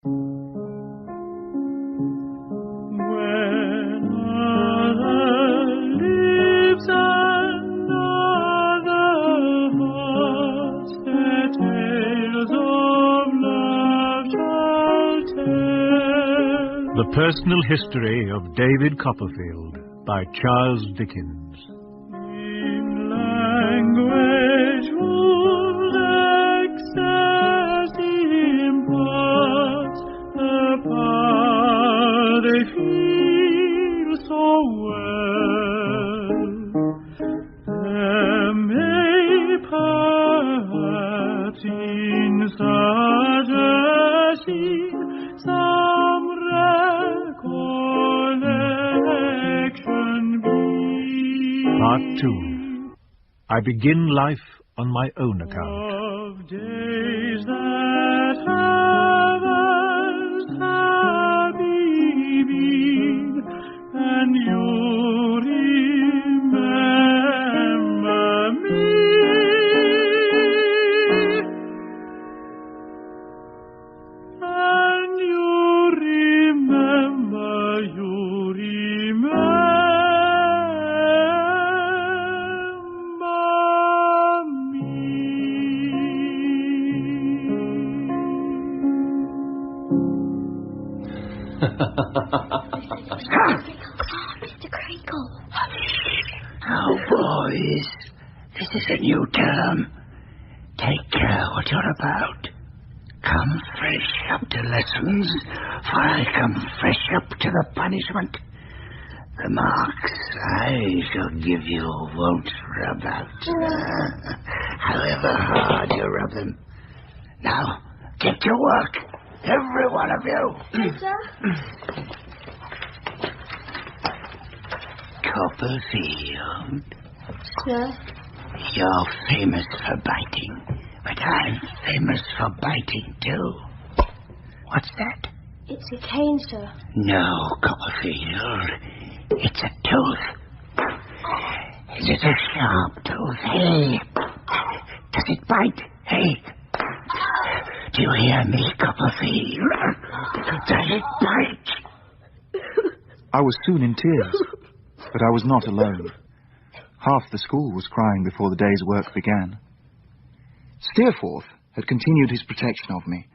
The Personal History of David Copperfield by Charles Dickens. In language whose excess imparts the power they feel so well, there may perhaps in such a scene some recollection be. Part 2. I begin life on my own account. Of days that haven't happy been, and you remember me. And you remember Mr. Creakle. Now, boys, this is a new term. Take care what you're about. Come fresh up to lessons, for I come fresh up to the punishment. The marks I shall give you won't rub out, however hard you rub them. Now, get to work, every one of you. Yes, sir. Copperfield, Sir? you're famous for biting, but I'm famous for biting too. What's that? It's a cane, sir. No, Copperfield, it's a tooth. Is it a sharp tooth? Hey, does it bite? Hey, do you hear me, Copperfield? Does it bite? I was soon in tears, but I was not alone. Half the school was crying before the day's work began. Steerforth had continued his protection of me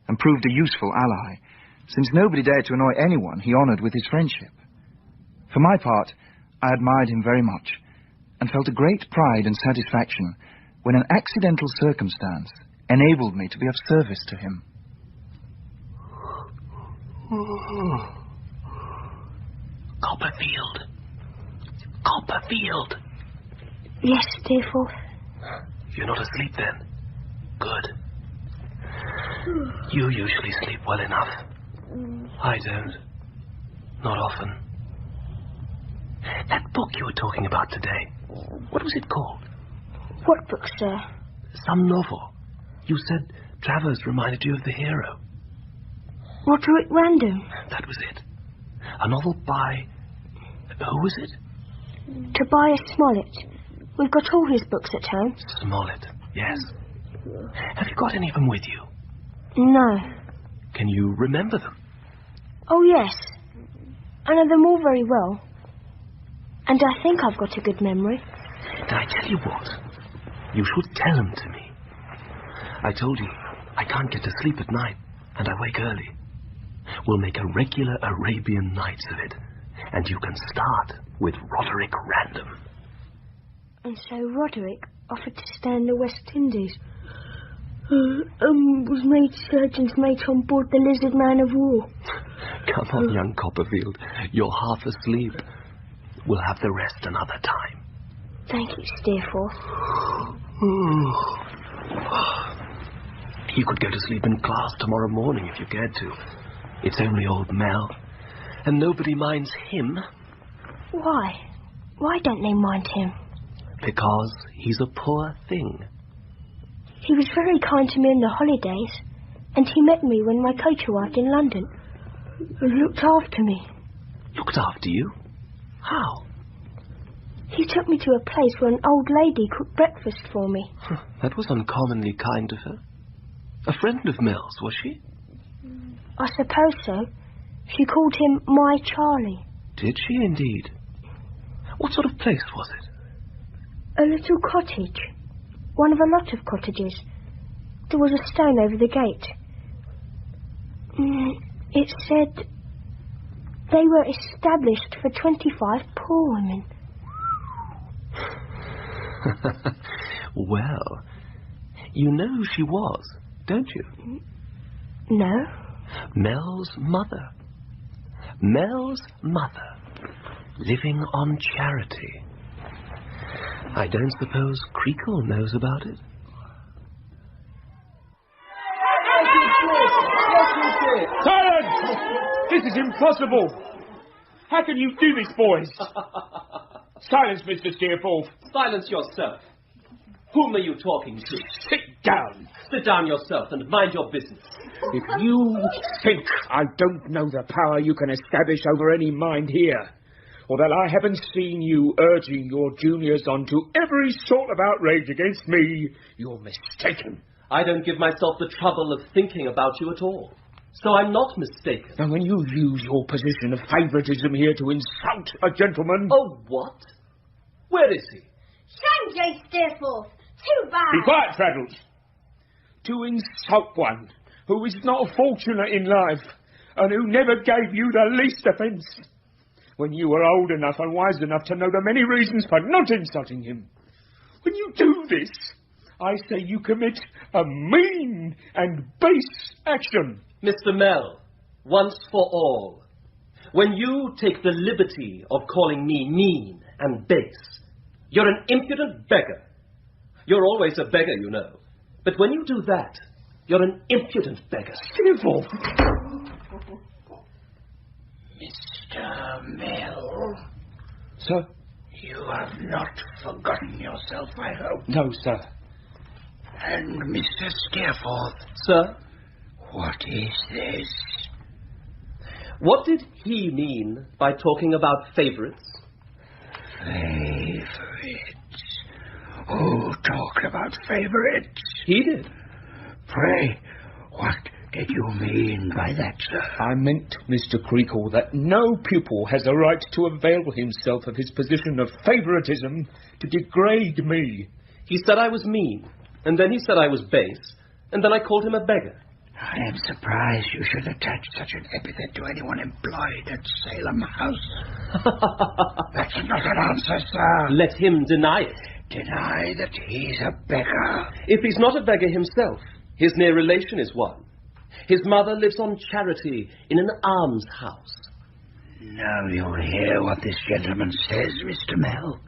and proved a useful ally, since nobody dared to annoy anyone he honoured with his friendship. For my part, I admired him very much and felt a great pride and satisfaction when an accidental circumstance enabled me to be of service to him. Copperfield. Copperfield. Yes, Steerforth. You're not asleep then? Good. You usually sleep well enough. I don't. Not often. That book you were talking about today, what was it called? What book, sir? Some novel. You said Travers reminded you of the hero. Roderick Random. That was it. A novel by... who was it? Tobias Smollett. We've got all his books at home. Smollett, yes. Have you got any of them with you? No. Can you remember them? Oh, yes. I know them all very well. And I think I've got a good memory. Did I tell you what? You should tell them to me. I told you, I can't get to sleep at night, and I wake early. We'll make a regular Arabian Nights of it, and you can start with Roderick Random. And so Roderick offered to stay in the West Indies. Was made surgeon's mate on board the Lizard Man of War. Come on, young Copperfield. You're half asleep. We'll have the rest another time. Thank you, Steerforth. You could go to sleep in class tomorrow morning if you cared to. It's only old Mel. And nobody minds him. Why? Why don't they mind him? Because he's a poor thing. He was very kind to me in the holidays, and he met me when my coach arrived in London and looked after me. Looked after you? How? He took me to a place where an old lady cooked breakfast for me. That was uncommonly kind of her. A friend of Mel's, was she? I suppose so. She called him my Charlie. Did she indeed? What sort of place was it? A little cottage. One of a lot of cottages. There was a stone over the gate. It said they were established for 25 poor women. Well, you know who she was, don't you? No. Mel's mother. Mel's mother, living on charity. I don't suppose Creakle knows about it? Silence! This is impossible! How can you do this, boys? Silence, Mr. Steerforth. Silence yourself. Whom are you talking to? Sit down. Sit down yourself and mind your business. If you think I don't know the power you can establish over any mind here, or that I haven't seen you urging your juniors on to every sort of outrage against me, you're mistaken. I don't give myself the trouble of thinking about you at all. So I'm not mistaken. And when you use your position of favouritism here to insult a gentleman... Oh, what? Where is he? Shame, James Steerforth. Too bad. Be quiet, Traddles. To insult one who is not fortunate in life and who never gave you the least offence when you were old enough and wise enough to know the many reasons for not insulting him. When you do this, I say you commit a mean and base action. Mr. Mell, once for all, when you take the liberty of calling me mean and base, you're an impudent beggar. You're always a beggar, you know. But when you do that, you're an impudent beggar. Steerforth! Mr. Mell. Sir? You have not forgotten yourself, I hope. No, sir. And Mr. Steerforth. Sir? What is this? What did he mean by talking about favourites? Favourites? Who talked about favourites? He did. Pray, what did you mean by that, sir? I meant, Mr. Creakle, that no pupil has a right to avail himself of his position of favouritism to degrade me. He said I was mean, and then he said I was base, and then I called him a beggar. I am surprised you should attach such an epithet to anyone employed at Salem House. That's not an answer, sir. Let him deny it. Deny that he's a beggar. If he's not a beggar himself, his near relation is one. His mother lives on charity in an almshouse. Now you'll hear what this gentleman says, Mr. Mell.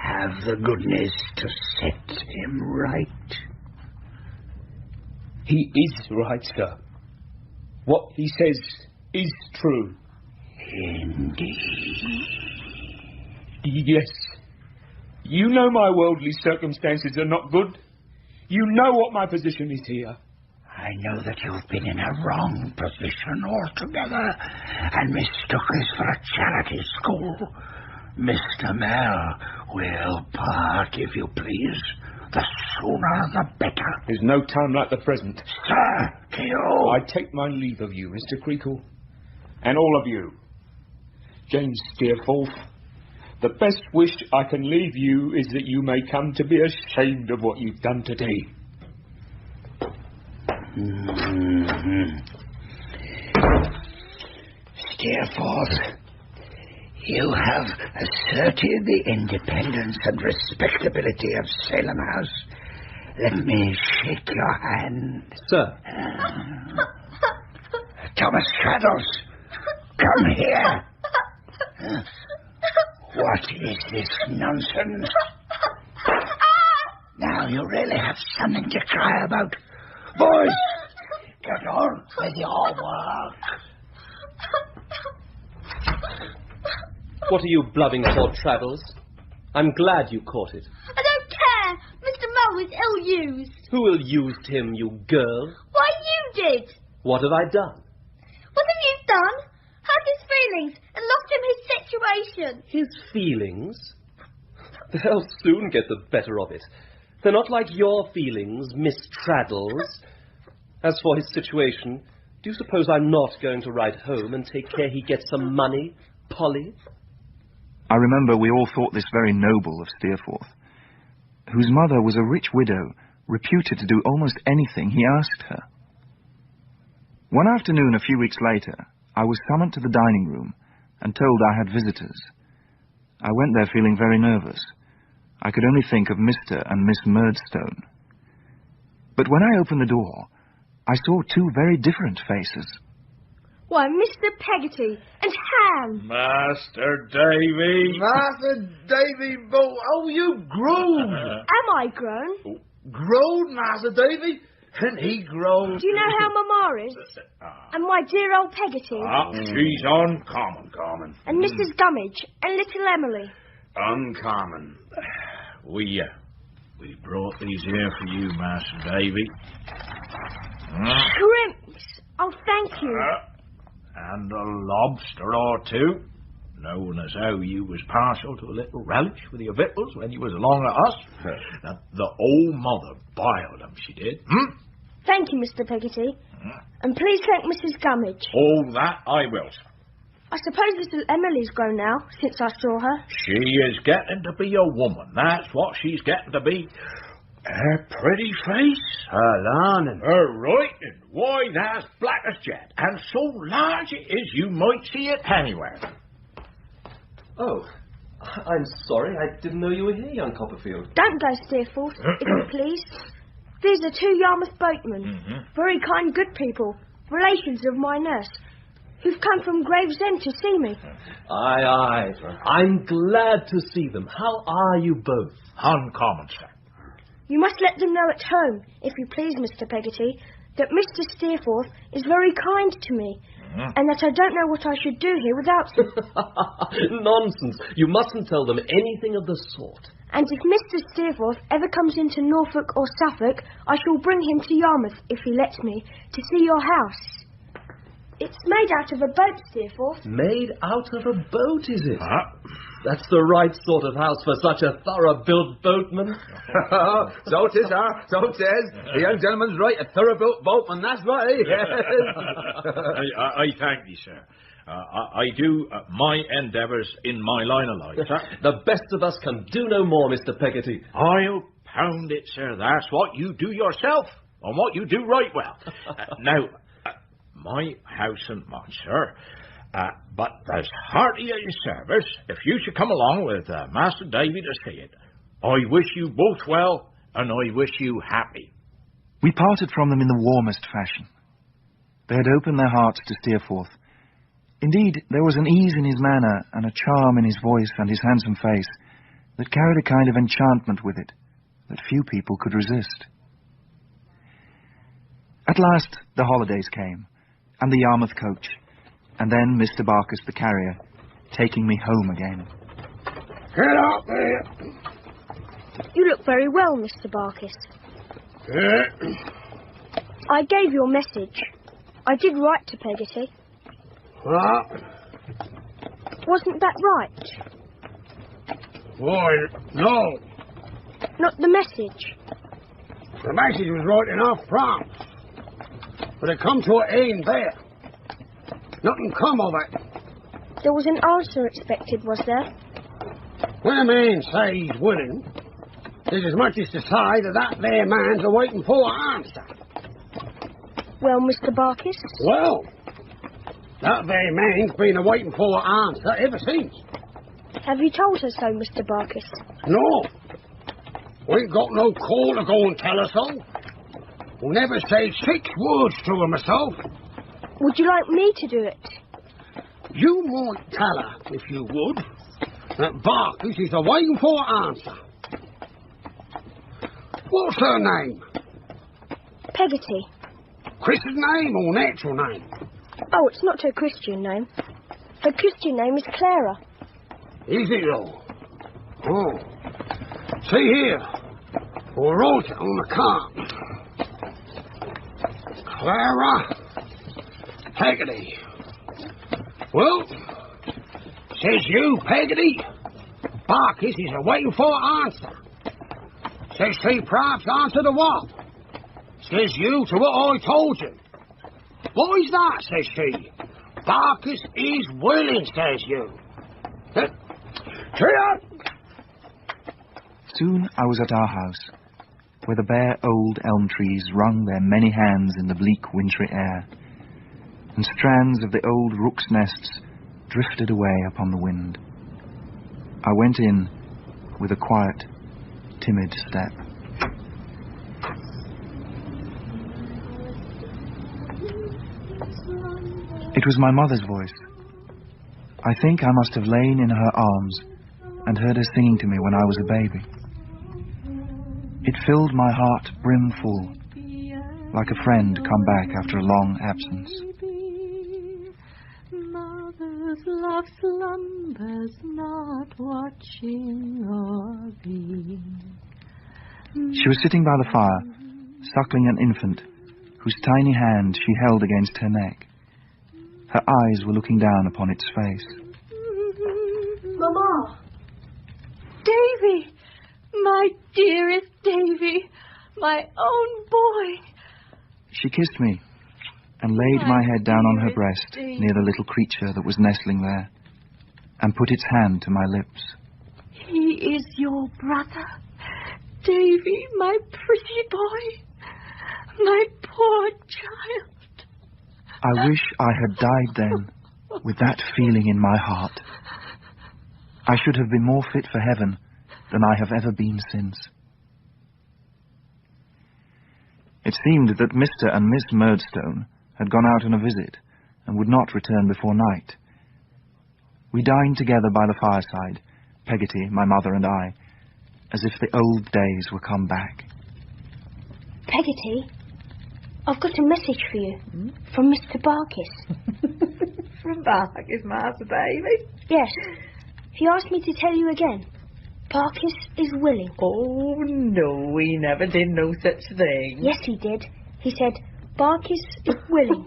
Have the goodness to set him right. He is right, sir. What he says is true. Indeed. Yes. You know my worldly circumstances are not good. You know what my position is here. I know that you've been in a wrong position altogether and mistook this for a charity school. Mr. Mell, we'll part, if you please. The sooner the better. There's no time like the present. Sir, to you. I take my leave of you, Mr. Creakle, and all of you. James Steerforth, the best wish I can leave you is that you may come to be ashamed of what you've done today. Steerforth, you have asserted the independence and respectability of Salem House. Let me shake your hand. Sir. Thomas Traddles, come here. What is this nonsense? Now you really have something to cry about. Boys, get on with your work. What are you blubbing for, Traddles? I'm glad you caught it. I don't care. Mr. Mell was ill-used. Who ill-used him, you girl? Why, you did. What have I done? What have you done? Hurt his feelings and lost him his situation. His feelings? They'll soon get the better of it. They're not like your feelings, Miss Traddles. As for his situation, Do you suppose I'm not going to write home and take care he gets some money, Polly? I remember we all thought this very noble of Steerforth, whose mother was a rich widow, reputed to do almost anything he asked her. One afternoon a few weeks later, I was summoned to the dining room and told I had visitors. I went there feeling very nervous. I could only think of Mr. and Miss Murdstone. But when I opened the door, I saw two very different faces. Why, Mr. Peggotty and Ham! Master Davy! Master Davy, oh, you've grown! Am I grown? Grown, Master Davy? And he grown. Do you know how Mamma is? And my dear old Peggotty? She's uncommon. And Mrs. Gummidge and little Emily? Uncommon. We brought these here for you, Master Davy. Shrimps! Oh, thank you. And a lobster or two, knowing as how you was partial to a little relish with your victuals when you was along at us. Now, the old mother biled them, she did. Thank you, Mr. Peggotty. And please thank Mrs. Gummidge. All that I will, sir. I suppose little Emily's grown now, since I saw her. She is getting to be a woman, that's what she's getting to be. Her pretty face, Her learning. her writing, why, that's black as jet, and so large it is you might see it anywhere. Oh, I'm sorry. I didn't know you were here, young Copperfield. Don't go, Steerforth, if you please. These are two Yarmouth boatmen, very kind, good people, relations of my nurse, who've come from Gravesend to see me. Aye. I'm glad to see them. How are you both? Uncommon, sir. You must let them know at home, if you please, Mr. Peggotty, that Mr. Steerforth is very kind to me, and that I don't know what I should do here without him. Nonsense. You mustn't tell them anything of the sort. And if Mr. Steerforth ever comes into Norfolk or Suffolk, I shall bring him to Yarmouth, if he lets me, to see your house. It's made out of a boat, Steerforth. Made out of a boat, is it? That's the right sort of house for such a thorough-built boatman. So it is, sir. So it is. The young gentleman's right. A thorough-built boatman, that's right. I thank you, sir. I do my endeavours in my line of life, sir. The best of us can do no more, Mr. Peggotty. I'll pound it, sir. That's what you do yourself, and what you do right well. Now, my house and mine, sir. But there's hearty at your service if you should come along with Master Davy to see it. I wish you both well, and I wish you happy. We parted from them in the warmest fashion. They had opened their hearts to Steerforth. Indeed, there was an ease in his manner and a charm in his voice and his handsome face that carried a kind of enchantment with it that few people could resist. At last, the holidays came, and the Yarmouth coach, and then Mr. Barkis the carrier, taking me home again. Get up there. You look very well, Mr. Barkis. I gave your message. I did write to Peggotty. What? Wasn't that right? Why, no. Not the message. The message was right enough, France. But it come to an end there. Nothing come of it. There was an answer expected, was there? When a man says he's willing, there's as much as to say that there man's a-waiting for an answer. Well, Mr. Barkis? Well, that there man's been a-waiting for an answer ever since. Have you told her so, Mr. Barkis? No. We ain't got no call to go and tell her so. I never said 6 words to her myself. Would you like me to do it? You might tell her, if you would, that Barkis is a-waiting for an answer. What's her name? Peggotty. Christian name or natural name? Oh, it's not her Christian name. Her Christian name is Clara. Is it though? Oh. See here. I wrote it on the card. Clara Peggotty. Well, says you, Peggotty, Barkis is a-waiting for an answer. Says she perhaps answer to what? Says you to what I told you. What is that, says she. Barkis is willing, says you. Cheer! Soon I was at our house, where the bare old elm trees wrung their many hands in the bleak wintry air, and strands of the old rooks' nests drifted away upon the wind. I went in with a quiet, timid step. It was my mother's voice. I think I must have lain in her arms and heard her singing to me when I was a baby. It filled my heart brimful, like a friend come back after a long absence. Mother's love slumbers not watching or being. She was sitting by the fire, suckling an infant, whose tiny hand she held against her neck. Her eyes were looking down upon its face. Mama! Davy! My dearest Davy! My own boy! She kissed me and laid my head down on her breast near the little creature that was nestling there, and put its hand to my lips. He is your brother, Davy, my pretty boy, my poor child. I wish I had died then, with that feeling in my heart. I should have been more fit for heaven than I have ever been since. It seemed that Mr. and Miss Murdstone had gone out on a visit and would not return before night. We dined together by the fireside, Peggotty, my mother and I, as if the old days were come back. Peggotty, I've got a message for you from Mr. Barkis. From Barkis, Master Davy? Yes. He asked me to tell you again. Barkis is willing. Oh, no, he never did no such thing. Yes, he did. He said, Barkis is willing.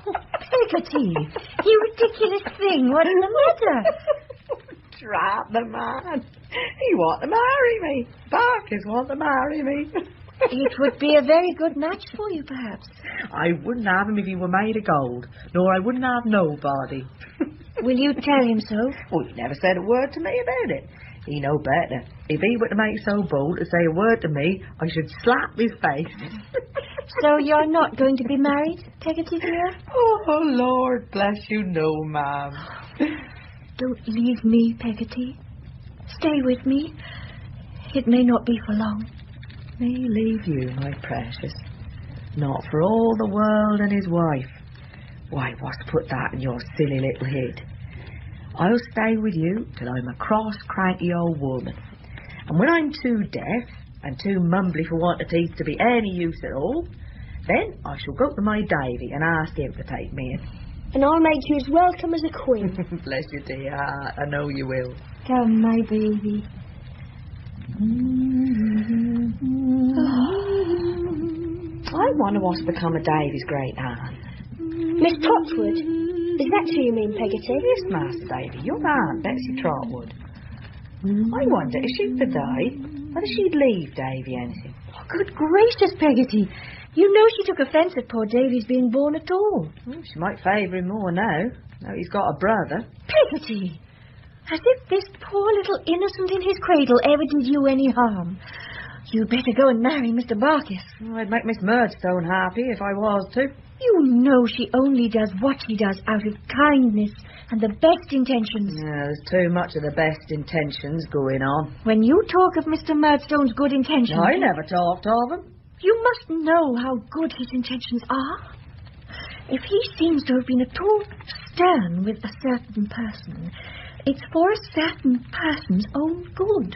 Peggotty, you ridiculous thing. What's the matter? Drat the man. He want to marry me. Barkis want to marry me. It would be a very good match for you, perhaps. I wouldn't have him if he were made of gold, nor I wouldn't have nobody. Will you tell him so? Well, he never said a word to me about it. He know better. If he were to make so bold to say a word to me, I should slap his face. So you're not going to be married, Peggotty dear? Oh, Lord bless you, no, ma'am. Don't leave me, Peggotty. Stay with me. It may not be for long. Me leave you, my precious. Not for all the world and his wife. Why, what's put that in your silly little head? I'll stay with you till I'm a cross, cranky old woman. And when I'm too deaf and too mumbly for want of teeth to be any use at all, then I shall go to my Davy and ask him to take me in. And I'll make you as welcome as a queen. Bless your dear heart, I know you will. Come, my baby. I wonder what's become of Davy's great aunt. Miss Trotwood. Is that who you mean, Peggotty? Yes, Master Davy, your aunt, Betsey Trotwood. I wonder if she were to die, whether she'd leave Davy anything. Oh, good gracious, Peggotty. You know she took offence at poor Davy's being born at all. Well, she might favour him more now he's got a brother. Peggotty! As if this poor little innocent in his cradle ever did you any harm. You'd better go and marry Mr. Barkis. Oh, I'd make Miss Murdstone happy if I was to. You know she only does what she does out of kindness and the best intentions. Yeah, there's too much of the best intentions going on. When you talk of Mr. Murdstone's good intentions... I never talked of them. You must know how good his intentions are. If he seems to have been at all stern with a certain person, it's for a certain person's own good.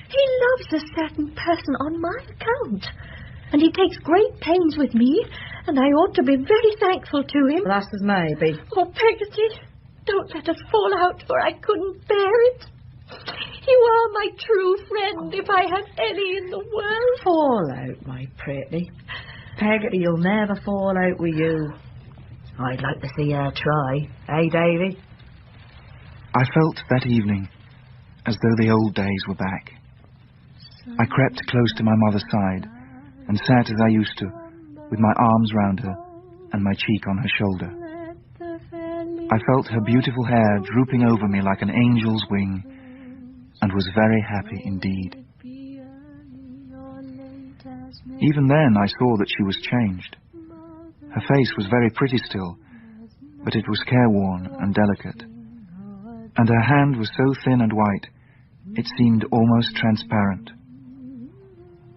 He loves a certain person on my account. And he takes great pains with me, and I ought to be very thankful to him. Well, that's as may be. Oh, Peggotty, don't let us fall out, for I couldn't bear it. You are my true friend, if I had any in the world. Fall out, my pretty. Peggotty, you'll never fall out with you. I'd like to see her try. Eh, Davy? I felt that evening as though the old days were back. I crept close to my mother's side and sat as I used to, with my arms round her, and my cheek on her shoulder. I felt her beautiful hair drooping over me like an angel's wing, and was very happy indeed. Even then I saw that she was changed. Her face was very pretty still, but it was careworn and delicate, and her hand was so thin and white it seemed almost transparent.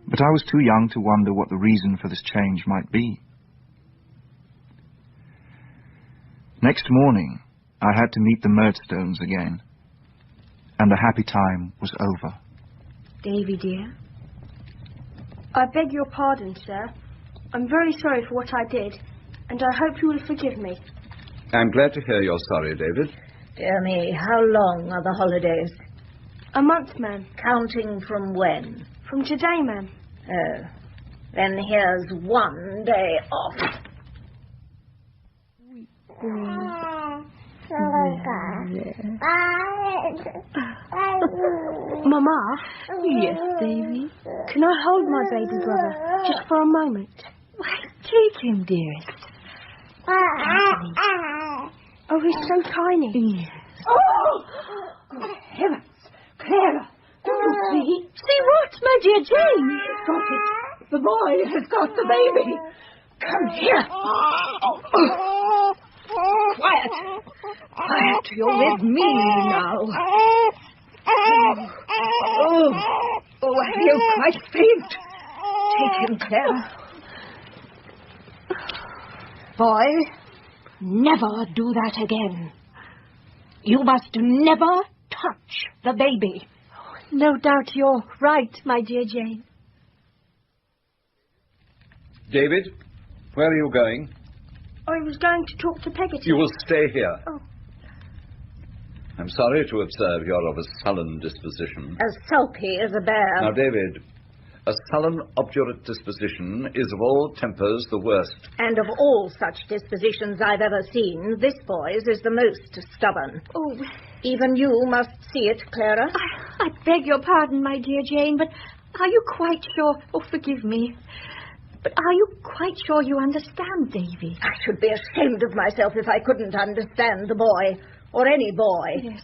But I was too young to wonder what the reason for this change might be. Next morning, I had to meet the Murdstones again, and the happy time was over. Davy, dear? I beg your pardon, sir. I'm very sorry for what I did, and I hope you will forgive me. I'm glad to hear you're sorry, David. Dear me, how long are the holidays? A month, ma'am. Counting from when? From today, ma'am. Oh, then here's 1 day off. Mama? Yes, baby? Can I hold my baby brother just for a moment? Why, take him, dearest. Oh, he's so tiny. Yes. Oh! Good heavens! Clara, do you see? See what, my dear Jane? He's got it. The boy has got the baby. Come here. Quiet. Quiet. You're with me now. Oh, I feel quite faint. Take him, Clara. Boy, never do that again. You must never touch the baby. No doubt you're right, my dear Jane. David, where are you going? I was going to talk to Peggotty. You will stay here. Oh. I'm sorry to observe you're of a sullen disposition. As sulky as a bear. Now, David, a sullen, obdurate disposition is of all tempers the worst. And of all such dispositions I've ever seen, this boy's is the most stubborn. Oh, even you must see it, Clara. I beg your pardon, my dear Jane, but are you quite sure... Oh, forgive me. But are you quite sure you understand, Davy? I should be ashamed of myself if I couldn't understand the boy, or any boy. Yes.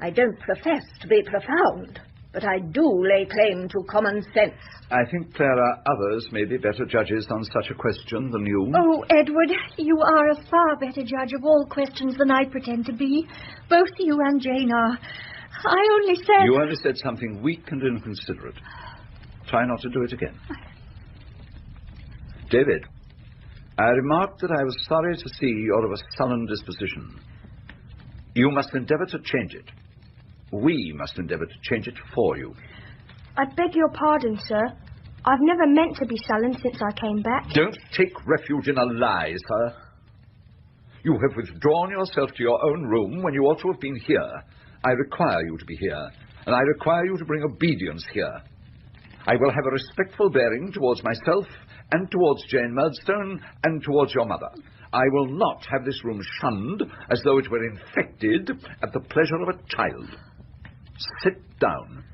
I don't profess to be profound, but I do lay claim to common sense. I think, Clara, others may be better judges on such a question than you. Oh, Edward, you are a far better judge of all questions than I pretend to be. Both you and Jane are. I only said... You only said something weak and inconsiderate. Try not to do it again. David, I remarked that I was sorry to see you're of a sullen disposition. You must endeavour to change it. We must endeavour to change it for you. I beg your pardon, sir. I've never meant to be sullen since I came back. Don't take refuge in a lie, sir. You have withdrawn yourself to your own room when you ought to have been here. I require you to be here, and I require you to bring obedience here. I will have a respectful bearing towards myself and towards Jane Murdstone and towards your mother. I will not have this room shunned as though it were infected at the pleasure of a child. Sit down.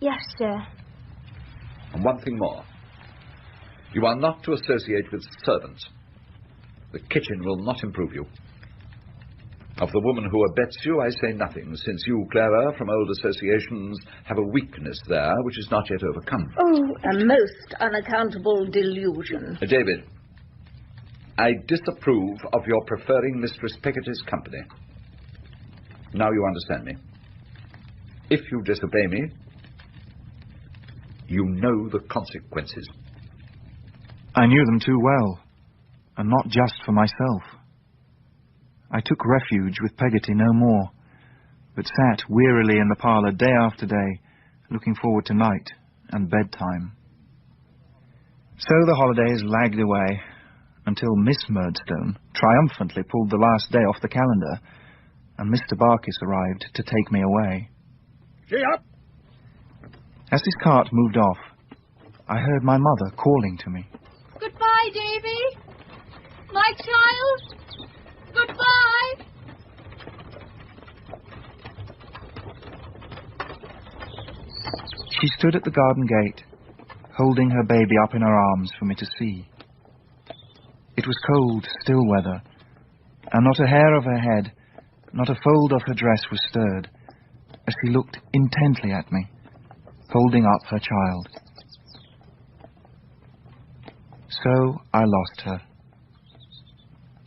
Yes, sir. And one thing more. You are not to associate with servants. The kitchen will not improve you. Of the woman who abets you, I say nothing, since you, Clara, from old associations, have a weakness there which is not yet overcome. Oh, a most unaccountable delusion. David, I disapprove of your preferring Mistress Peggotty's company. Now you understand me. If you disobey me, you know the consequences. I knew them too well, and not just for myself. I took refuge with Peggotty no more, but sat wearily in the parlour day after day, looking forward to night and bedtime. So the holidays lagged away, until Miss Murdstone triumphantly pulled the last day off the calendar, and Mr. Barkis arrived to take me away. Gee up! As his cart moved off, I heard my mother calling to me. Goodbye, Davy. My child. Goodbye. She stood at the garden gate, holding her baby up in her arms for me to see. It was cold, still weather, and not a hair of her head, not a fold of her dress was stirred, as she looked intently at me, holding up her child. So I lost her.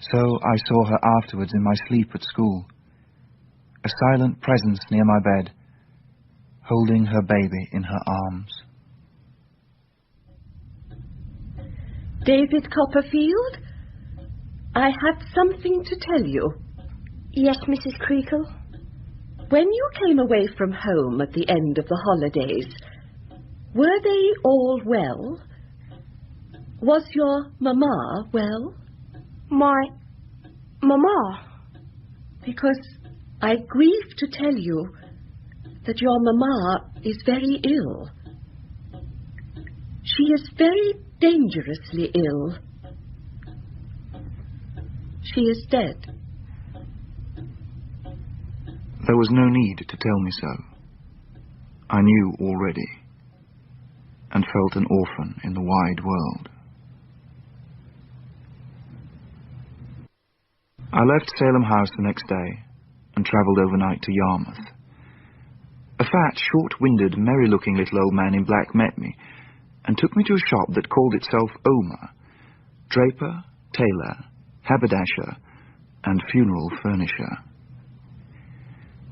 So I saw her afterwards in my sleep at school, a silent presence near my bed, holding her baby in her arms. David Copperfield, I have something to tell you. Yes, Mrs. Creakle? When you came away from home at the end of the holidays, were they all well? Was your mamma well? My mamma? Because I grieve to tell you that your mamma is very ill. She is very dangerously ill. She is dead. There was no need to tell me so. I knew already, and felt an orphan in the wide world. I left Salem House the next day and travelled overnight to Yarmouth. A fat, short-winded, merry-looking little old man in black met me and took me to a shop that called itself Omer, draper, tailor, haberdasher, and funeral furnisher.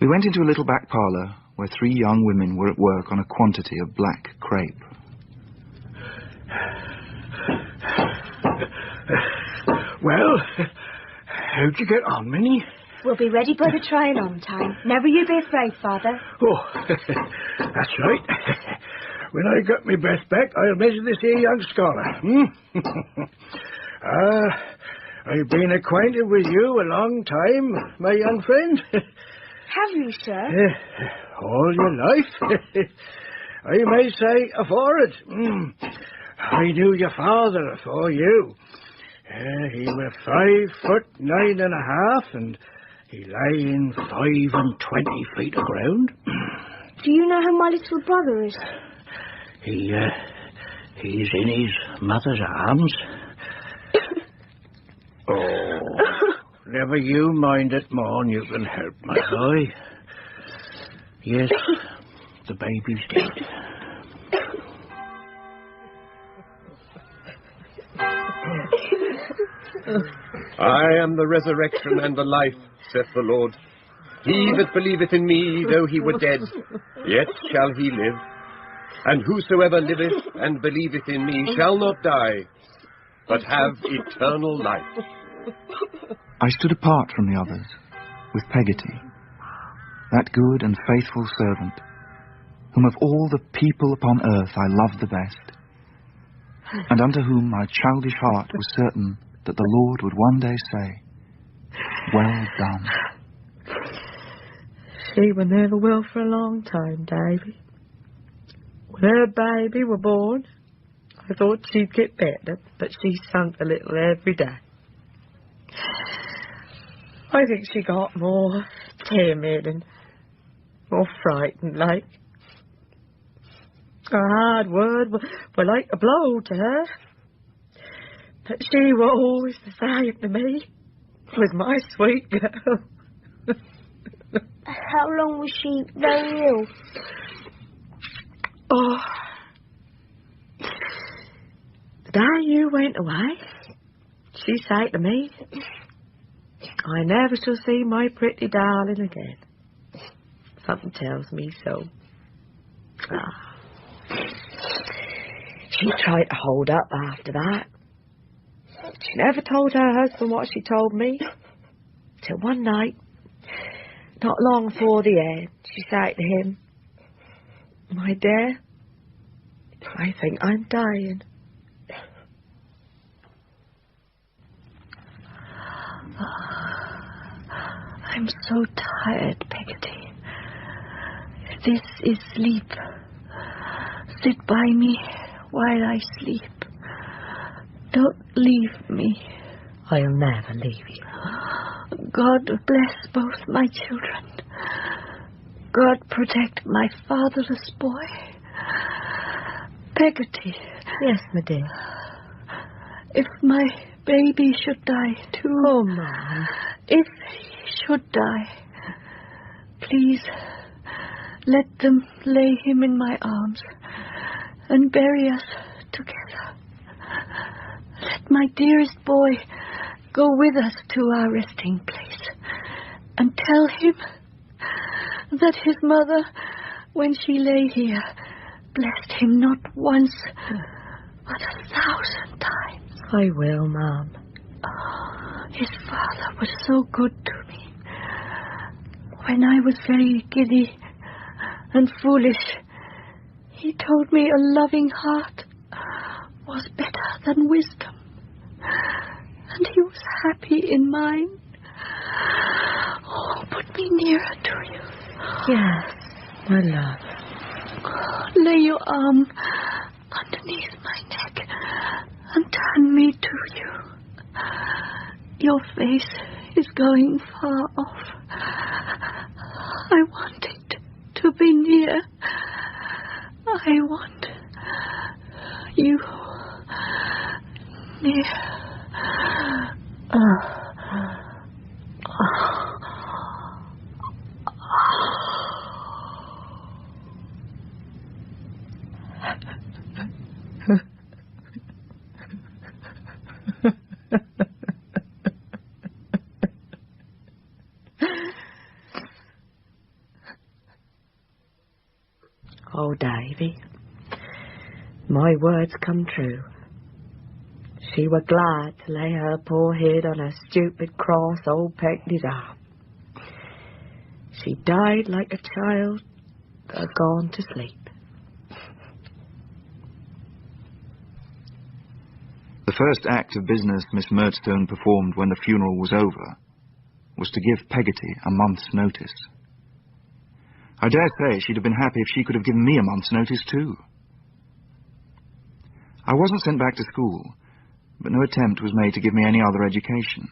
We went into a little back parlour where 3 young women were at work on a quantity of black crepe. Well, how'd you get on, Minnie? We'll be ready by the trying-on time. Never you be afraid, Father. Oh, that's right. When I got my breath back, I'll measure this here young scholar. I've been acquainted with you a long time, my young friend. Have you, sir? All your life. I may say afore it. I knew your father afore you. He was 5'9 1/2, and he lay in 25 feet of ground. Do you know who my little brother is? He's in his mother's arms. Oh, never you mind it, Morn, you can help, my boy. Yes, the baby's dead. I am the resurrection and the life, saith the Lord. He that believeth in me, though he were dead, yet shall he live. And whosoever liveth and believeth in me shall not die, but have eternal life. I stood apart from the others, with Peggotty, that good and faithful servant, whom of all the people upon earth I loved the best, and unto whom my childish heart was certain that the Lord would one day say, "Well done." She were never well for a long time, Davy. When her baby were born, I thought she'd get better, but she sunk a little every day. I think she got more timid and more frightened like. A hard word were like a blow to her. But she were always the same to me, with my sweet girl. How long was she very ill? Oh, the day you went away, she said to me, "I never shall see my pretty darling again." Something tells me so. She tried to hold up after that. She never told her husband what she told me, till one night, not long before the end, she said to him, "My dear, I think I'm dying." I'm so tired, Peggotty. If this is sleep, sit by me while I sleep. Don't leave me. I'll never leave you. God bless both my children. God protect my fatherless boy. Peggotty. Yes, my dear. If my baby should die too. Oh, Mum. If he should die, please let them lay him in my arms and bury us together. Let my dearest boy go with us to our resting place and tell him that his mother, when she lay here, blessed him not once, but 1,000 times. I will, Mum. Oh, his father was so good to me. When I was very giddy and foolish, he told me a loving heart was better than wisdom, and he was happy in mine. Oh, put me nearer to you. Yes, my love. Lay your arm underneath my neck and turn me to you. Your face is going far off. I want it to be near. I want you near. Oh, Davy, my words come true. She were glad to lay her poor head on a stupid cross old Peggy's arm. She died like a child gone to sleep. The first act of business Miss Murdstone performed when the funeral was over was to give Peggotty a month's notice. I dare say she'd have been happy if she could have given me a month's notice too. I wasn't sent back to school, but no attempt was made to give me any other education,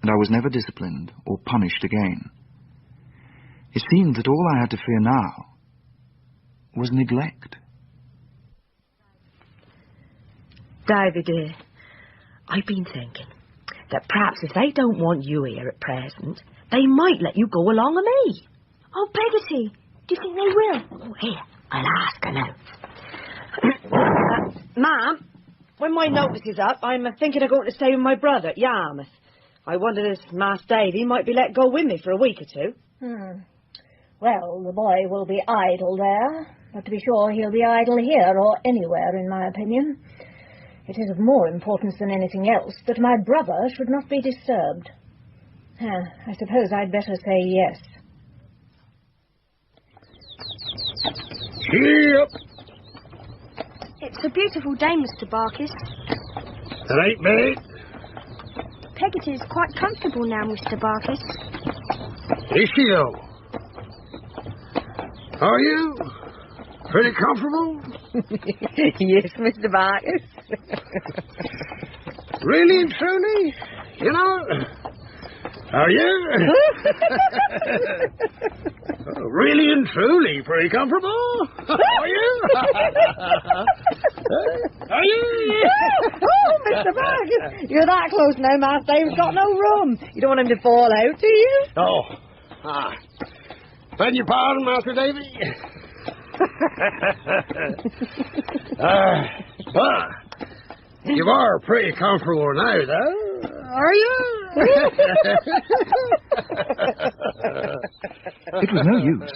and I was never disciplined or punished again. It seemed that all I had to fear now was neglect. Davy, dear, I've been thinking that perhaps if they don't want you here at present, they might let you go along with me. Oh, Peggotty, do you think they will? Oh, here, I'll ask her now. Ma'am, when my notice is up, I'm thinking of going to stay with my brother at Yarmouth. I wondered if Master Davy might be let go with me for a week or two. Well, the boy will be idle there, but to be sure he'll be idle here or anywhere, in my opinion. It is of more importance than anything else that my brother should not be disturbed. I suppose I'd better say yes. Yep. It's a beautiful day, Mr. Barkis. That ain't bad. Peggotty's quite comfortable now, Mr. Barkis. Is she, though? Are you? Pretty comfortable? Yes, Mr. Barkis. Really and truly? You know? Are you? Really and truly pretty comfortable? Are you? Are you? Oh, Mr. Barkis, you're that close now, Master Dave's got no room. You don't want him to fall out, do you? Oh. Beg your pardon, Master Davy. But you are pretty comfortable now, though, are you? It was no use.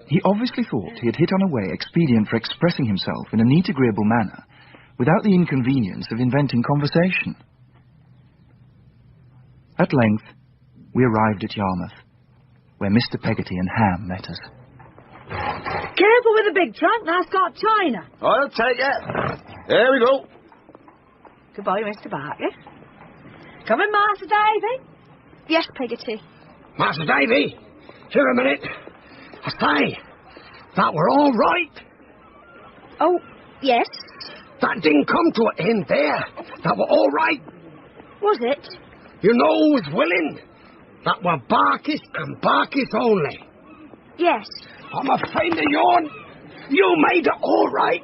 He obviously thought he had hit on a way expedient for expressing himself in a neat, agreeable manner, without the inconvenience of inventing conversation. At length, we arrived at Yarmouth, where Mr. Peggotty and Ham met us. Careful with the big trunk, that's got china. I'll take it. There we go. Goodbye, Mr. Barkis. Come in, Master Davy. Yes, Peggotty. Master Davy, here a minute. I say, that were all right. Oh, yes. That didn't come to an end there. That were all right. Was it? You know who was willing? That were Barkis and Barkis only. Yes. I'm a friend of yourn. You made it all right.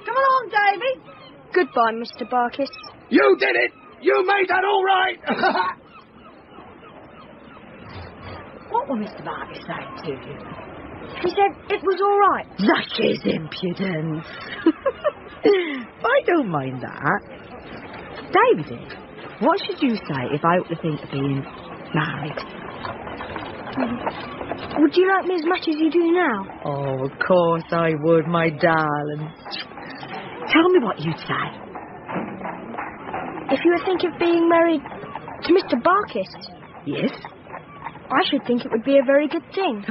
Come along, Davy. Goodbye, Mr. Barkis. You did it. You made that all right! What will Mr. Barker say to you? He said it was all right. That is impudence. I don't mind that. David, what should you say if I were to think of being married? Would you like me as much as you do now? Oh, of course I would, my darling. Tell me what you'd say. If you were thinking of being married to Mr. Barkis. Yes? I should think it would be a very good thing.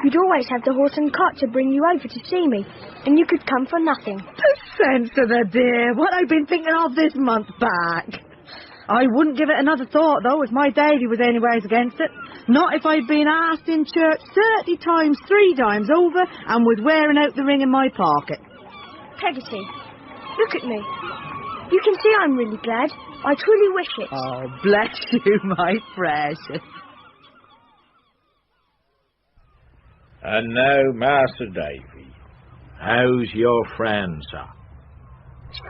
You'd always have the horse and cart to bring you over to see me, and you could come for nothing. The sense of the dear, what I've been thinking of this month back. I wouldn't give it another thought, though, if my Davy was anyways against it. Not if I'd been asked in church 30 times, 3 times over, and was wearing out the ring in my pocket. Peggotty, look at me. You can see I'm really glad. I truly wish it. Oh, bless you, my precious. And now, Master Davy, how's your friend, sir?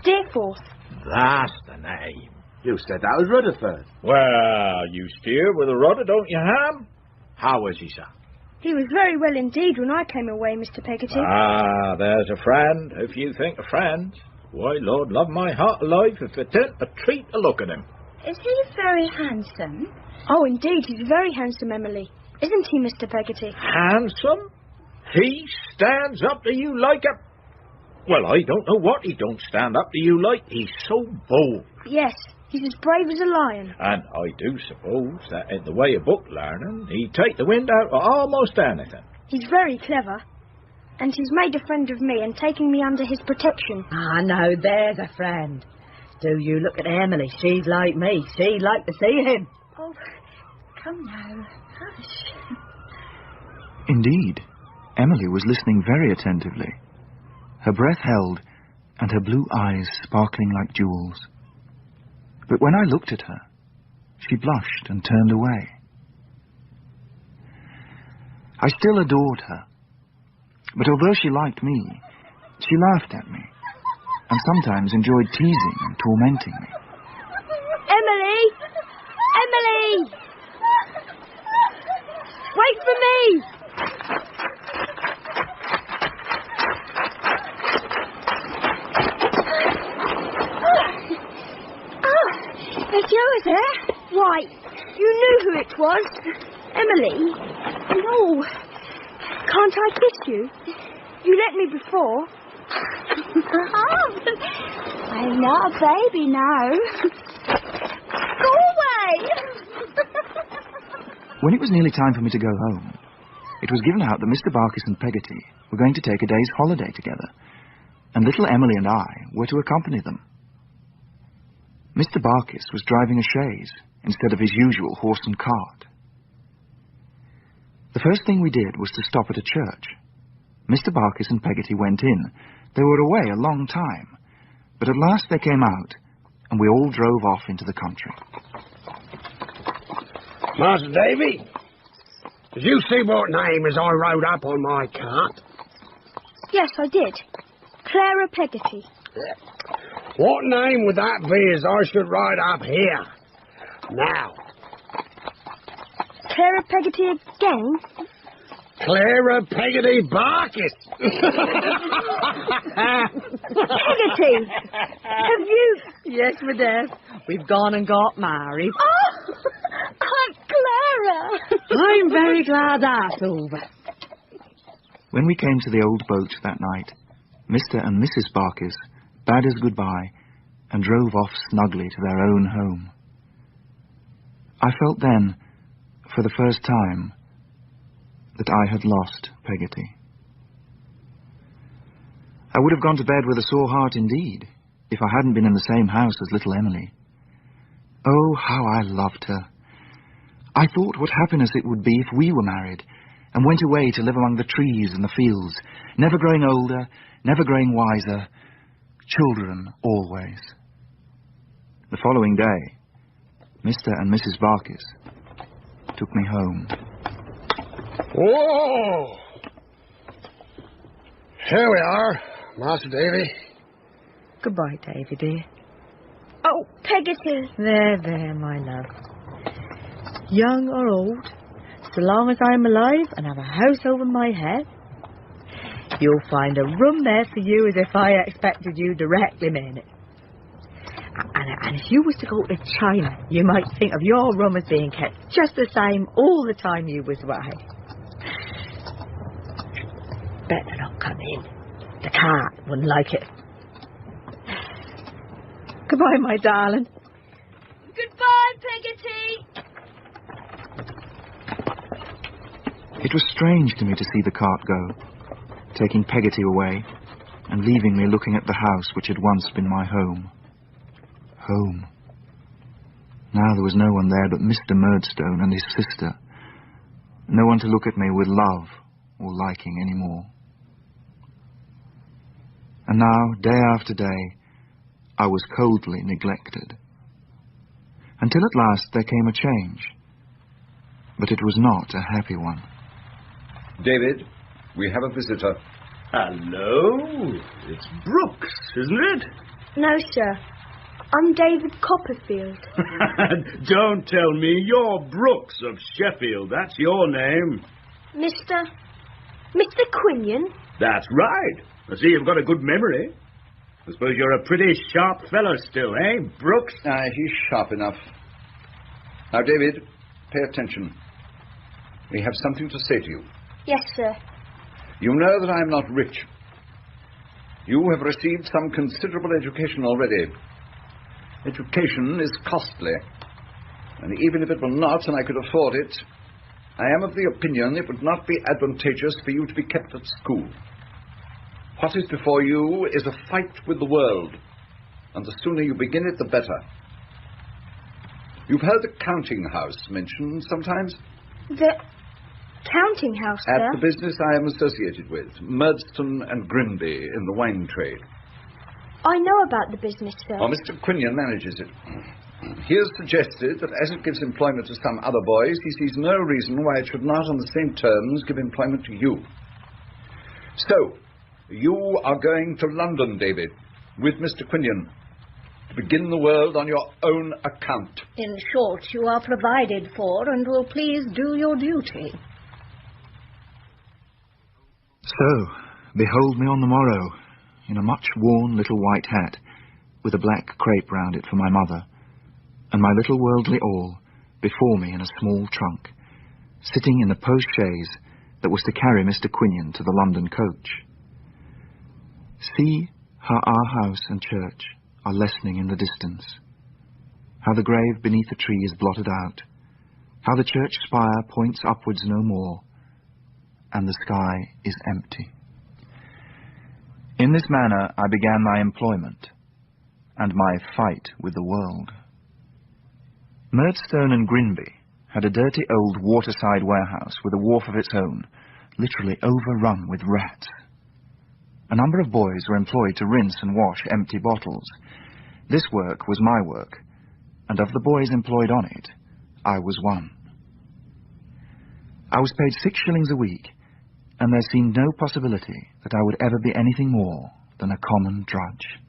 Steerforth. That's the name. You said that was Rutherford. Well, you steer with a rudder, don't you, Ham? How was he, sir? He was very well indeed when I came away, Mr. Peggotty. Ah, there's a friend, if you think of friends. Why, Lord love my heart alive, if it ain't a treat to look at him. Is he very handsome? Oh, indeed, he's very handsome, Emily. Isn't he, Mr. Peggotty? Handsome? He stands up to you like a... Well, I don't know what he don't stand up to you like. He's so bold. Yes, he's as brave as a lion. And I do suppose that in the way of book learning, he'd take the wind out of almost anything. He's very clever. And he's made a friend of me and taken me under his protection. Ah, no, there's a friend. Do you look at Emily? She's like me. She'd like to see him. Oh, come now. Hush. Indeed, Emily was listening very attentively. Her breath held, and her blue eyes sparkling like jewels. But when I looked at her, she blushed and turned away. I still adored her, but although she liked me, she laughed at me, and sometimes enjoyed teasing and tormenting me. Emily! Emily! Wait for me! It's you, is it? Why, you knew who it was. Emily? No. Can't I kiss you? You let me before. I'm not a baby now. Go away! When it was nearly time for me to go home, it was given out that Mr. Barkis and Peggotty were going to take a day's holiday together, and little Emily and I were to accompany them. Mr. Barkis was driving a chaise instead of his usual horse and cart. The first thing we did was to stop at a church. Mr. Barkis and Peggotty went in. They were away a long time, but at last they came out, and we all drove off into the country. Master Davy, did you see what name as I wrote up on my cart? Yes, I did. Clara Peggotty. What name would that be as I should write up here? Now. Clara Peggotty again? Clara Peggotty Barkis. Peggotty, have you... Yes, my dear. We've gone and got married. Oh, Aunt Clara. I'm very glad that's over. When we came to the old boat that night, Mr. and Mrs. Barkis bade us goodbye and drove off snugly to their own home. I felt then, for the first time, that I had lost Peggotty. I would have gone to bed with a sore heart indeed, if I hadn't been in the same house as little Emily. Oh, how I loved her. I thought what happiness it would be if we were married, and went away to live among the trees and the fields, never growing older, never growing wiser, children always. The following day, Mr. and Mrs. Barkis took me home. Whoa! Here we are, Master Davy. Goodbye, Davy, dear. Oh, Peggotty. There, my love. Young or old, so long as I'm alive and have a house over my head, you'll find a room there for you as if I expected you directly, minute. And if you was to go to China, you might think of your room as being kept just the same all the time you was away. Better not come in. The cat wouldn't like it. Goodbye, my darling. Goodbye, Peggotty. It was strange to me to see the cart go, taking Peggotty away and leaving me looking at the house which had once been my home. Home. Now there was no one there but Mr. Murdstone and his sister. No one to look at me with love or liking any more. And now, day after day, I was coldly neglected. Until at last there came a change. But it was not a happy one. David, we have a visitor. Hello? It's Brooks, isn't it? No, sir. I'm David Copperfield. Don't tell me you're Brooks of Sheffield. That's your name. Mr. Quinion? That's right. I see you've got a good memory. I suppose you're a pretty sharp fellow still, eh, Brooks? He's sharp enough. Now, David, pay attention. We have something to say to you. Yes, sir. You know that I am not rich. You have received some considerable education already. Education is costly. And even if it were not, and I could afford it, I am of the opinion it would not be advantageous for you to be kept at school. What is before you is a fight with the world, and the sooner you begin it, the better. You've heard the counting house mentioned sometimes? The counting house, sir? At the business I am associated with, Murdstone and Grimby in the wine trade. I know about the business, sir. Oh, Mr. Quinion manages it. He has suggested that as it gives employment to some other boys, he sees no reason why it should not on the same terms give employment to you. So, you are going to London, David, with Mr. Quinion, to begin the world on your own account. In short, you are provided for and will please do your duty. So, behold me on the morrow, in a much-worn little white hat, with a black crape round it for my mother, and my little worldly all before me in a small trunk, sitting in the post-chaise that was to carry Mr. Quinion to the London coach. See how our house and church are lessening in the distance, how the grave beneath the tree is blotted out, how the church spire points upwards no more, and the sky is empty. In this manner I began my employment, and my fight with the world. Murdstone and Grimby had a dirty old waterside warehouse with a wharf of its own, literally overrun with rats. A number of boys were employed to rinse and wash empty bottles. This work was my work, and of the boys employed on it, I was one. I was paid 6 shillings a week, and there seemed no possibility that I would ever be anything more than a common drudge.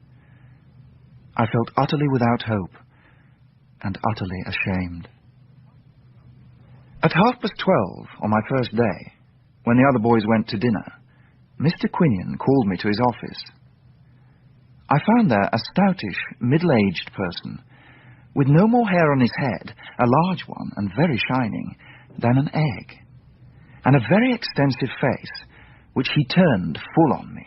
I felt utterly without hope, and utterly ashamed. At 12:30 on my first day, when the other boys went to dinner, Mr. Quinion called me to his office. I found there a stoutish, middle-aged person, with no more hair on his head, a large one and very shining, than an egg, and a very extensive face, which he turned full on me.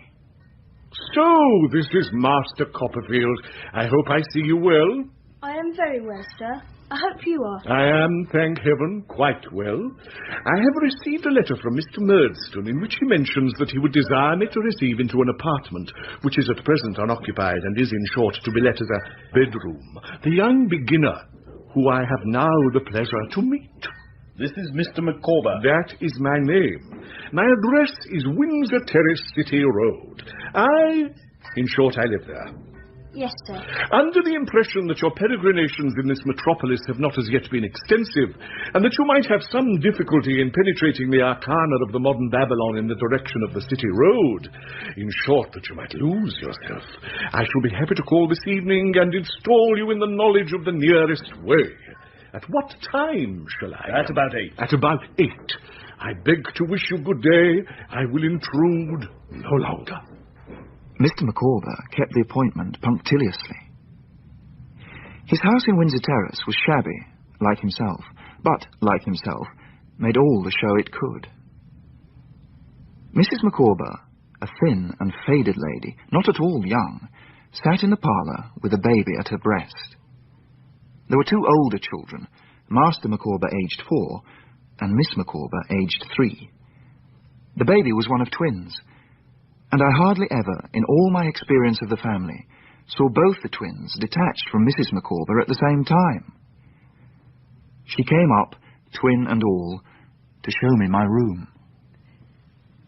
So, this is Master Copperfield. I hope I see you well. I am very well, sir. I hope you are. I am, thank heaven, quite well. I have received a letter from Mr. Murdstone in which he mentions that he would desire me to receive into an apartment which is at present unoccupied and is, in short, to be let as a bedroom the young beginner who I have now the pleasure to meet. This is Mr. Micawber. That is my name. My address is Windsor Terrace, City Road. In short, I live there. Yes, sir. Under the impression that your peregrinations in this metropolis have not as yet been extensive, and that you might have some difficulty in penetrating the arcana of the modern Babylon in the direction of the city road, in short, that you might lose yourself, I shall be happy to call this evening and install you in the knowledge of the nearest way. At what time shall I? At about 8. At about 8. I beg to wish you good day. I will intrude no longer. Mr. Micawber kept the appointment punctiliously. His house in Windsor Terrace was shabby, like himself, but, like himself, made all the show it could. Mrs. Micawber, a thin and faded lady, not at all young, sat in the parlour with a baby at her breast. There were 2 older children, Master Micawber aged 4, and Miss Micawber aged 3. The baby was one of twins, and I hardly ever, in all my experience of the family, saw both the twins detached from Mrs. Micawber at the same time. She came up, twin and all, to show me my room.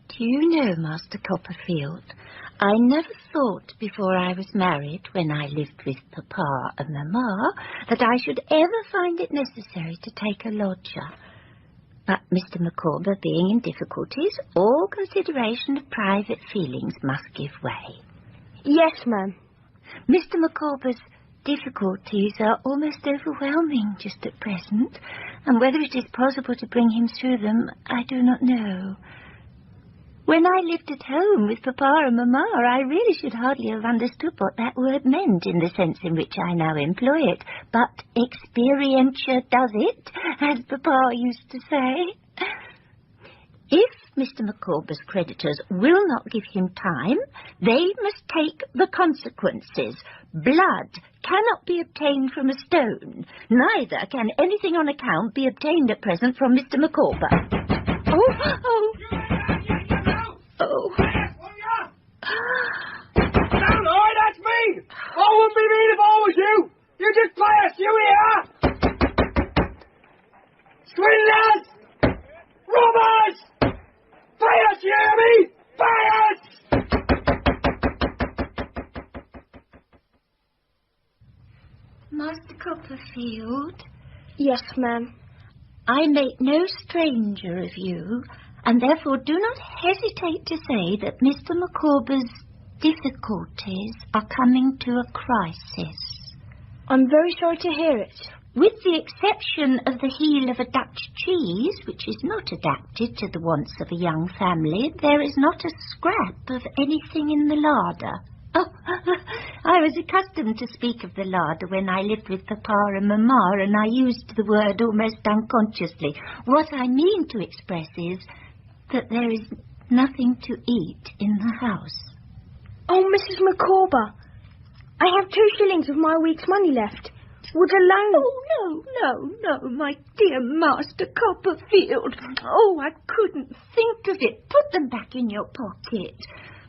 Do you know, Master Copperfield, I never thought before I was married, when I lived with Papa and Mamma, that I should ever find it necessary to take a lodger. But Mr. Micawber being in difficulties, all consideration of private feelings must give way. Yes, ma'am. Mr. Micawber's difficulties are almost overwhelming just at present, and whether it is possible to bring him through them, I do not know. When I lived at home with Papa and Mamma, I really should hardly have understood what that word meant in the sense in which I now employ it. But experientia does it, as Papa used to say. If Mr. Micawber's creditors will not give him time, they must take the consequences. Blood cannot be obtained from a stone. Neither can anything on account be obtained at present from Mr. Micawber. Oh! No, that's me! I wouldn't be mean if I was you! You just play us, you hear? Swindlers! Robbers! Pay us, you hear me? Pay us! Master Copperfield? Yes, ma'am. I make no stranger of you, and therefore do not hesitate to say that Mr. Micawber's difficulties are coming to a crisis. I'm very sorry to hear it. With the exception of the heel of a Dutch cheese, which is not adapted to the wants of a young family, there is not a scrap of anything in the larder. Oh, I was accustomed to speak of the larder when I lived with Papa and Mamma, and I used the word almost unconsciously. What I mean to express is that there is nothing to eat in the house. Oh, Mrs. Micawber, I have 2 shillings of my week's money left. Would a loan... Oh, no, my dear Master Copperfield. Oh, I couldn't think of it. Put them back in your pocket.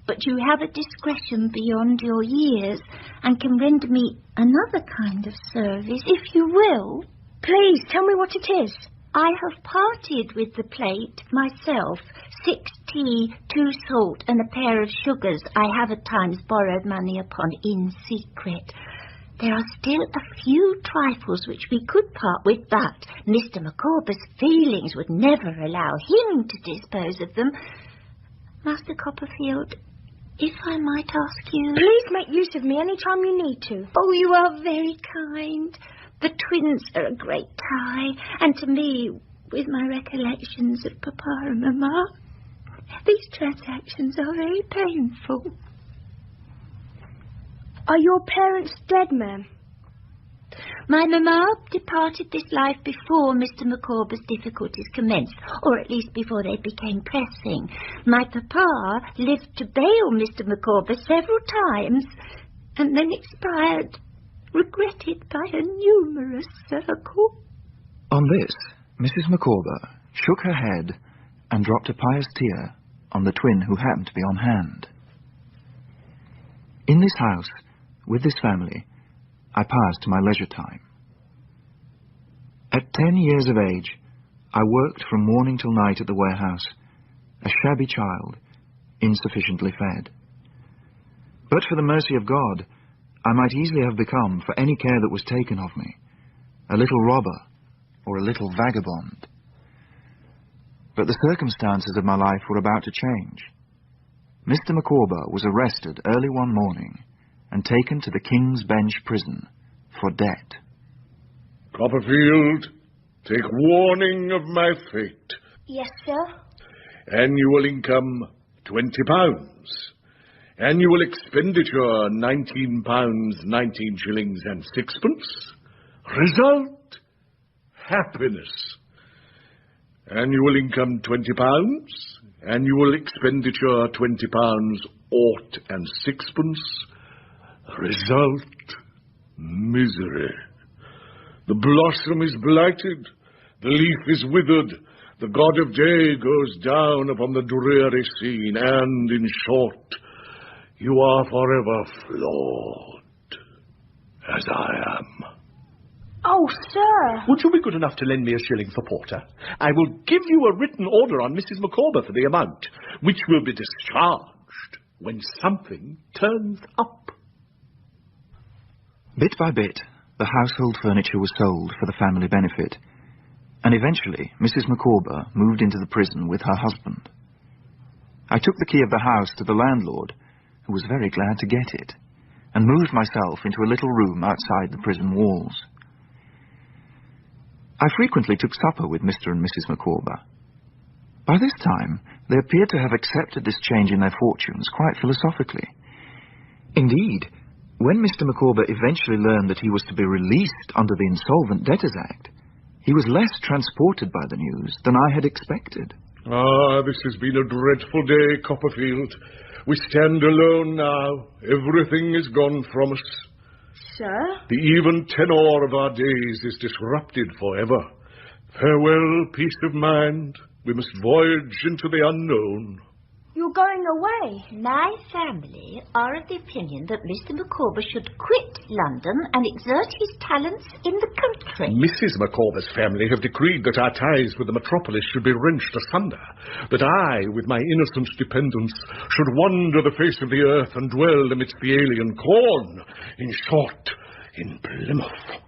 But you have a discretion beyond your years, and can render me another kind of service, if you will. Please, tell me what it is. I have parted with the plate myself. 6 tea, 2 salt, and a pair of sugars I have at times borrowed money upon in secret. There are still a few trifles which we could part with, but Mr. Micawber's feelings would never allow him to dispose of them. Master Copperfield, if I might ask you... Please make use of me any time you need to. Oh, you are very kind. The twins are a great tie, and to me, with my recollections of Papa and Mamma, these transactions are very painful. Are your parents dead, ma'am? My Mamma departed this life before Mr. Micawber's difficulties commenced, or at least before they became pressing. My Papa lived to bail Mr. Micawber several times, and then expired, regretted by a numerous circle. On this, Mrs. Micawber shook her head and dropped a pious tear on the twin who happened to be on hand. In this house, with this family, I passed my leisure time. At 10 years of age, I worked from morning till night at the warehouse, a shabby child, insufficiently fed. But for the mercy of God, I might easily have become, for any care that was taken of me, a little robber or a little vagabond. But the circumstances of my life were about to change. Mr. Micawber was arrested early one morning and taken to the King's Bench prison for debt. Copperfield, take warning of my fate. Yes, sir. Annual income, £20. Annual expenditure, £19, 19 shillings and sixpence. Result, happiness. Annual income, £20. Annual expenditure, £20, aught and sixpence. Result, misery. The blossom is blighted, the leaf is withered, the god of day goes down upon the dreary scene, and, in short, you are forever flawed, as I am. Oh, sir. Would you be good enough to lend me a shilling for porter? I will give you a written order on Mrs. Micawber for the amount, which will be discharged when something turns up. Bit by bit, the household furniture was sold for the family benefit, and eventually Mrs. Micawber moved into the prison with her husband. I took the key of the house to the landlord, who was very glad to get it, and moved myself into a little room outside the prison walls. I frequently took supper with Mr. and Mrs. Micawber. By this time, they appeared to have accepted this change in their fortunes quite philosophically. Indeed, when Mr. Micawber eventually learned that he was to be released under the Insolvent Debtors Act, he was less transported by the news than I had expected. Ah, this has been a dreadful day, Copperfield. We stand alone now. Everything is gone from us. Sir? The even tenor of our days is disrupted forever. Farewell, peace of mind. We must voyage into the unknown. You're going away. My family are of the opinion that Mr. Micawber should quit London and exert his talents in the country. Mrs. Micawber's family have decreed that our ties with the metropolis should be wrenched asunder, that I, with my innocent dependents, should wander the face of the earth and dwell amidst the alien corn. In short, in Plymouth.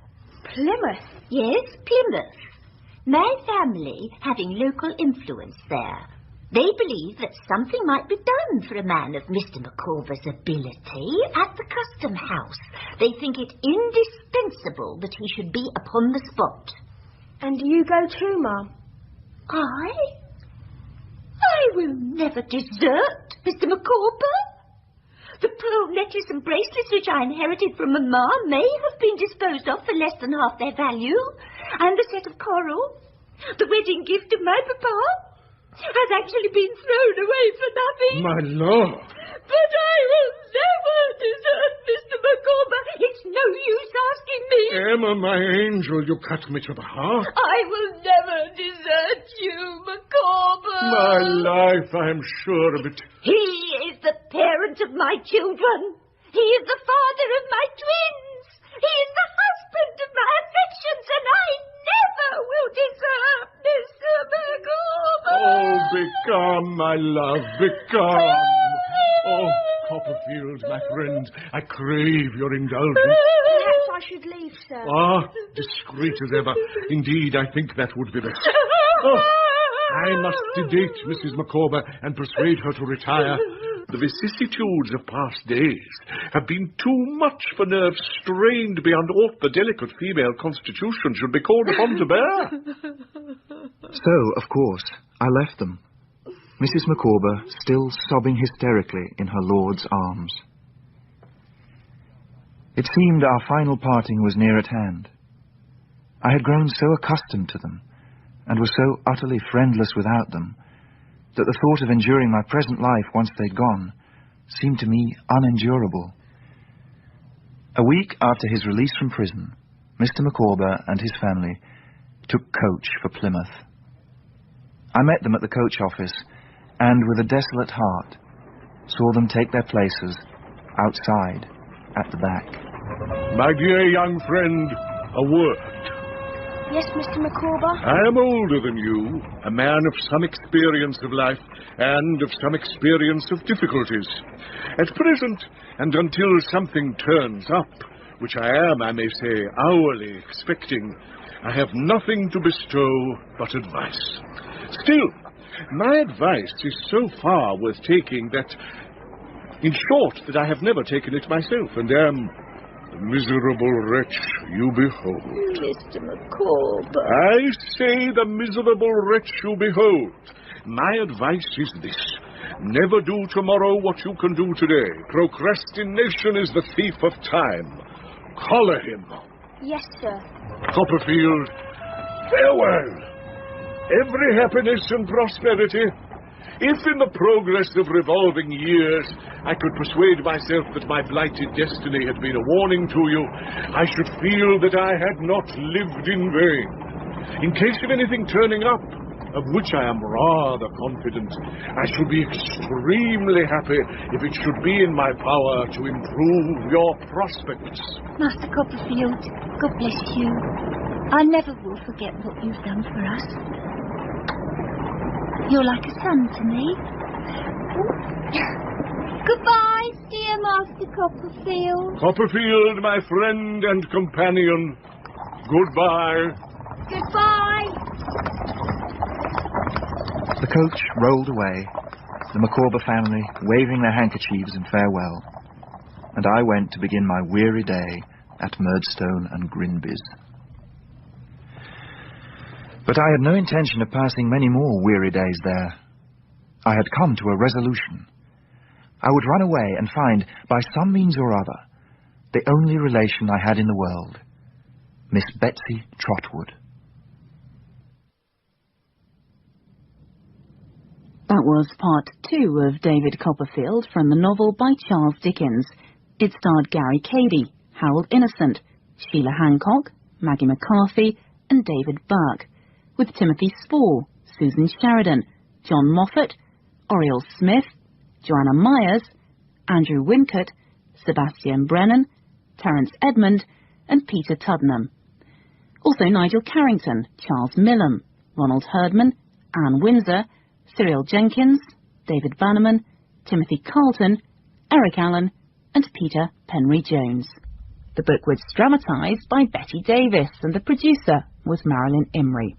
Plymouth? Yes, Plymouth. My family having local influence there. They believe that something might be done for a man of Mr. Micawber's ability at the custom house. They think it indispensable that he should be upon the spot. And do you go too, Mum? I will never desert Mr. Micawber. The pearl necklace and bracelets which I inherited from Mamma may have been disposed of for less than half their value, and the set of coral, the wedding gift of my papa, has actually been thrown away for nothing. My lord! But I will never desert Mr. Micawber. It's no use asking me. Emma, my angel, you cut me to the heart. I will never desert you, Micawber. My life, I am sure of it. He is the parent of my children. He is the father of my twins. He is the husband of my affections, and I never will desert Mr. Micawber. Oh, become, my love, become. Oh, Copperfield, my friend, I crave your indulgence. Perhaps I should leave, sir. Ah, discreet as ever. Indeed, I think that would be best. Oh, I must sedate Mrs. Micawber and persuade her to retire. The vicissitudes of past days have been too much for nerves strained beyond aught the delicate female constitution should be called upon to bear. So, of course, I left them, Mrs. Micawber still sobbing hysterically in her lord's arms. It seemed our final parting was near at hand. I had grown so accustomed to them, and was so utterly friendless without them, that the thought of enduring my present life once they'd gone seemed to me unendurable. A week after his release from prison, Mr. Micawber and his family took coach for Plymouth. I met them at the coach office, and with a desolate heart saw them take their places outside at the back. My dear young friend, a word. Yes, Mr. Micawber? I am older than you, a man of some experience of life and of some experience of difficulties. At present, and until something turns up, which I am, I may say, hourly expecting, I have nothing to bestow but advice. Still, my advice is so far worth taking that, in short, that I have never taken it myself, and am the miserable wretch you behold. Mr. Micawber. I say the miserable wretch you behold. My advice is this. Never do tomorrow what you can do today. Procrastination is the thief of time. Collar him. Yes, sir. Copperfield, farewell. Every happiness and prosperity. If in the progress of revolving years I could persuade myself that my blighted destiny had been a warning to you, I should feel that I had not lived in vain. In case of anything turning up, of which I am rather confident, I should be extremely happy if it should be in my power to improve your prospects. Master Copperfield, God bless you. I never will forget what you've done for us. You're like a son to me. Goodbye, dear Master Copperfield. Copperfield, my friend and companion, goodbye. Goodbye. The coach rolled away, the Micawber family waving their handkerchiefs in farewell, and I went to begin my weary day at Murdstone and Grinby's. But I had no intention of passing many more weary days there. I had come to a resolution. I would run away and find, by some means or other, the only relation I had in the world, Miss Betsey Trotwood. That was part 2 of David Copperfield from the novel by Charles Dickens. It starred Gary Cady, Harold Innocent, Sheila Hancock, Maggie McCarthy, and David Burke, with Timothy Spall, Susan Sheridan, John Moffat, Oriel Smith, Joanna Myers, Andrew Wincott, Sebastian Brennan, Terence Edmund, and Peter Tuddenham. Also Nigel Carrington, Charles Millam, Ronald Herdman, Anne Windsor, Cyril Jenkins, David Bannerman, Timothy Carlton, Eric Allen, and Peter Penry Jones. The book was dramatised by Betty Davis, and the producer was Marilyn Imrie.